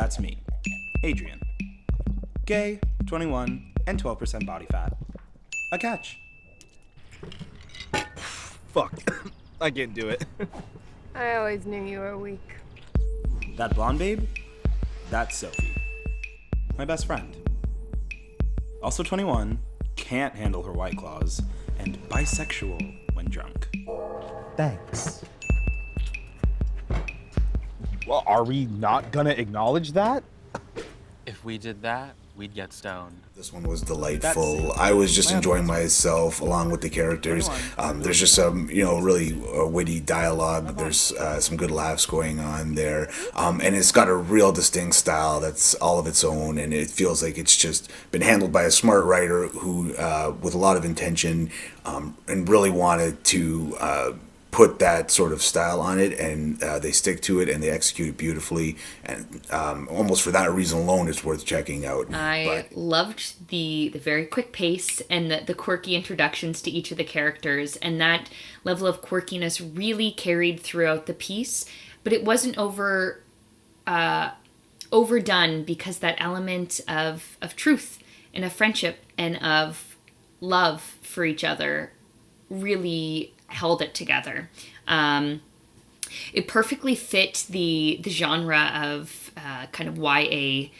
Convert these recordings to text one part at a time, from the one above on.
That's me, Adrian. Gay, 21, and 12% body fat. A catch. Fuck. I can't do it. I always knew you were weak. That blonde babe? That's Sophie. My best friend. Also 21, can't handle her White Claws, and bisexual when drunk. Thanks. Well, are we not gonna acknowledge that? If we did that, we'd get stoned. This one was delightful. I was just enjoying myself along with the characters. There's just some, really witty dialogue. There's some good laughs going on there. And it's got a real distinct style that's all of its own. And it feels like it's just been handled by a smart writer who, with a lot of intention, and really wanted to put that sort of style on it, and they stick to it and they execute it beautifully, and almost for that reason alone it's worth checking out. I loved the very quick pace and the quirky introductions to each of the characters, and that level of quirkiness really carried throughout the piece, but it wasn't overdone, because that element of truth and of friendship and of love for each other really held it together. It perfectly fit the genre of kind of YA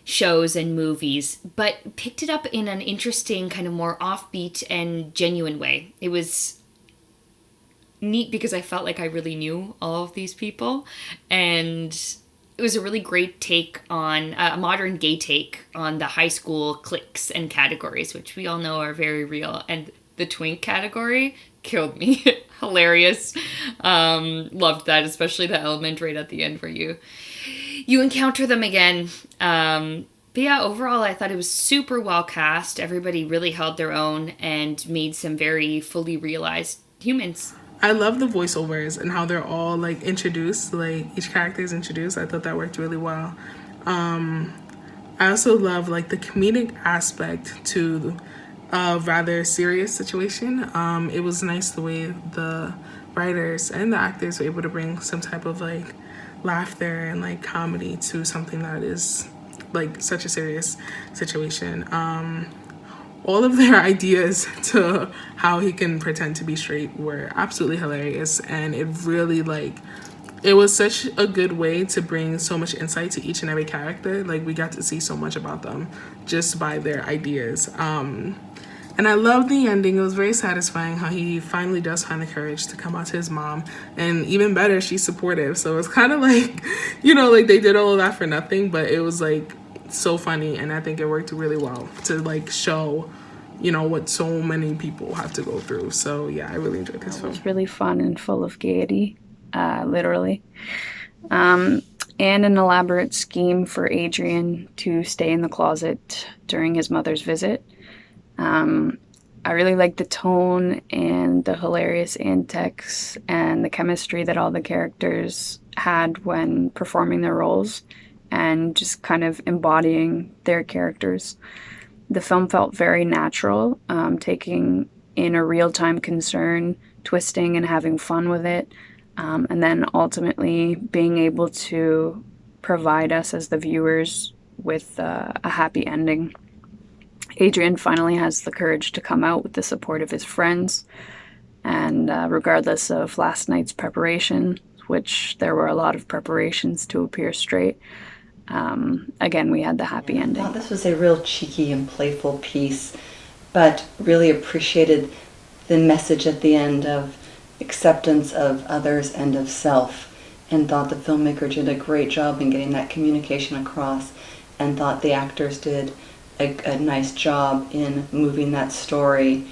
shows and movies, but picked it up in an interesting, kind of more offbeat and genuine way. It was neat because I felt like I really knew all of these people, and it was a really great take on a modern gay take on the high school cliques and categories, which we all know are very real. And the twink category killed me. Hilarious. Loved that, especially the element right at the end where you encounter them again. But yeah, overall, I thought it was super well cast. Everybody really held their own and made some very fully realized humans. I love the voiceovers and how they're all introduced, each character is introduced. I thought that worked really well. I also love the comedic aspect to a rather serious situation. It was nice the way the writers and the actors were able to bring some type of laughter and comedy to something that is such a serious situation. All of their ideas to how he can pretend to be straight were absolutely hilarious, and it really it was such a good way to bring so much insight to each and every character. We got to see so much about them just by their ideas. And I love the ending. It was very satisfying how he finally does find the courage to come out to his mom. And even better, she's supportive. So it's kind of they did all of that for nothing, but it was so funny. And I think it worked really well to show, what so many people have to go through. So yeah, I really enjoyed this film. It was really fun and full of gaiety, literally. And an elaborate scheme for Adrian to stay in the closet during his mother's visit. I really liked the tone and the hilarious antics and the chemistry that all the characters had when performing their roles and just kind of embodying their characters. The film felt very natural, taking in a real-time concern, twisting and having fun with it, and then ultimately being able to provide us as the viewers with a happy ending. Adrian finally has the courage to come out with the support of his friends, and regardless of last night's preparation, which there were a lot of preparations to appear straight, again, we had the happy ending. I thought this was a real cheeky and playful piece, but really appreciated the message at the end of acceptance of others and of self, and thought the filmmaker did a great job in getting that communication across, and thought the actors did a nice job in moving that story.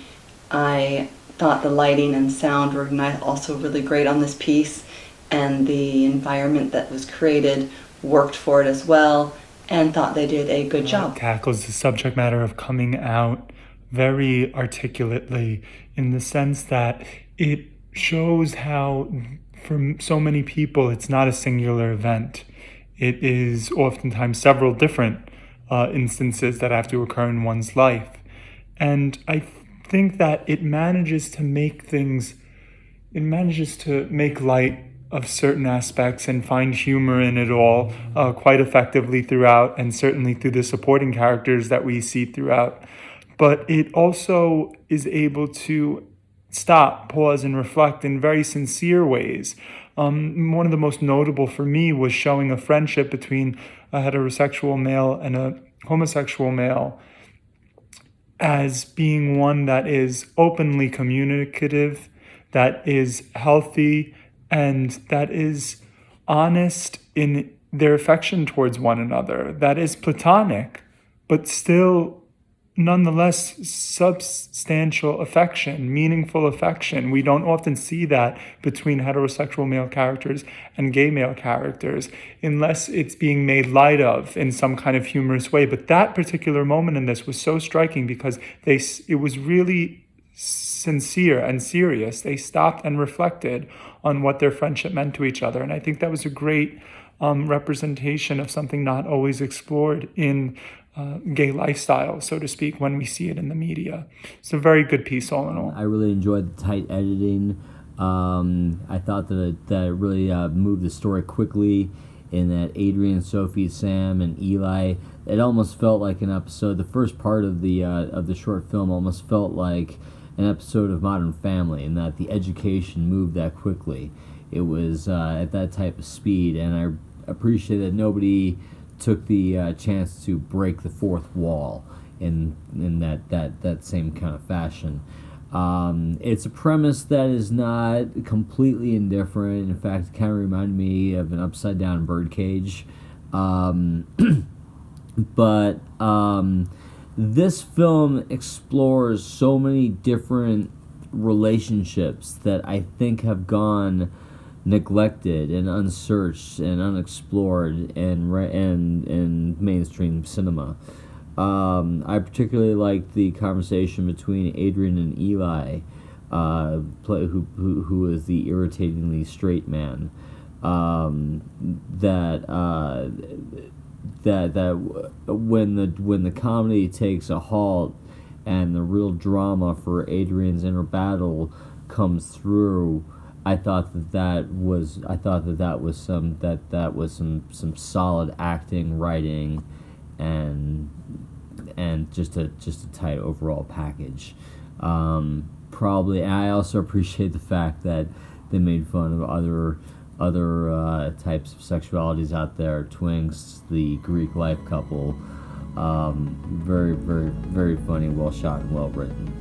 I thought the lighting and sound were also really great on this piece, and the environment that was created worked for it as well, and thought they did a good job. Tackles the subject matter of coming out very articulately, in the sense that it shows how for so many people it's not a singular event. It is oftentimes several different instances that have to occur in one's life. And I think that it manages to make light of certain aspects and find humor in it all quite effectively throughout, and certainly through the supporting characters that we see throughout. But it also is able to stop, pause, and reflect in very sincere ways. One of the most notable for me was showing a friendship between a heterosexual male and a homosexual male as being one that is openly communicative, that is healthy, and that is honest in their affection towards one another, that is platonic, but still nonetheless substantial affection, meaningful affection. We don't often see that between heterosexual male characters and gay male characters, unless it's being made light of in some kind of humorous way. But that particular moment in this was so striking because it was really sincere and serious. They stopped and reflected on what their friendship meant to each other. And I think that was a great representation of something not always explored in gay lifestyle, so to speak, when we see it in the media. It's a very good piece all in all. I really enjoyed the tight editing. I thought that it really moved the story quickly, in that Adrian, Sophie, Sam, and Eli, it almost felt like an episode. The first part of the short film almost felt like an episode of Modern Family, in that the education moved that quickly. It was at that type of speed, and I appreciate that nobody took the chance to break the fourth wall in that same kind of fashion. It's a premise that is not completely indifferent. In fact, it kind of reminded me of an upside down birdcage. But this film explores so many different relationships that I think have gone neglected and unsearched and unexplored in mainstream cinema. I particularly liked the conversation between Adrian and Eli, who is the irritatingly straight man. That when the comedy takes a halt and the real drama for Adrian's inner battle comes through, I thought that was some solid acting, writing, and just a tight overall package. Probably, and I also appreciate the fact that they made fun of other types of sexualities out there. Twinks, the Greek life couple, very, very, very funny, well shot, and well written.